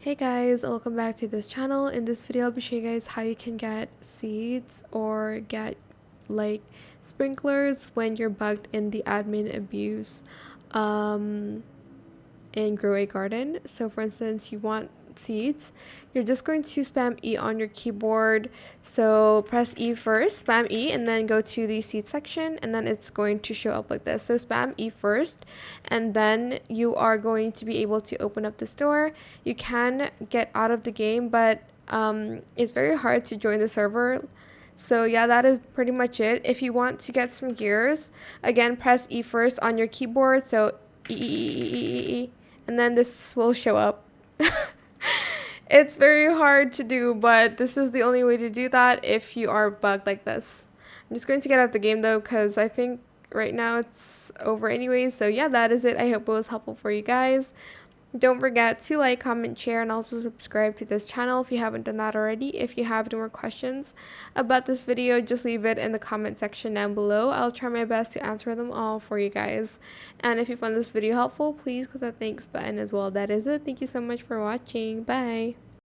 Hey guys, welcome back to this channel. In this video, I'll be showing you guys how you can get seeds or get like sprinklers when you're bugged in the admin abuse in Grow a Garden. So for instance, you want seeds, you're just going to spam E on your keyboard. So press E first, spam E, and then go to the seed section, and then it's going to show up like this. So spam E first, and then you are going to be able to open up the store. You can get out of the game, but it's very hard to join the server. So yeah, that is pretty much it. If you want to get some gears, again, press E first on your keyboard. So E, and then this will show up. It's very hard to do, but this is the only way to do that if you are bugged like this. I'm just going to get out of the game though, because I think right now it's over anyways. So yeah, that is it. I hope it was helpful for you guys. Don't forget to like, comment, share, and also subscribe to this channel if you haven't done that already. If you have any more questions about this video, just leave it in the comment section down below. I'll try my best to answer them all for you guys. And if you found this video helpful, please click the thanks button as well. That is it. Thank you so much for watching. Bye.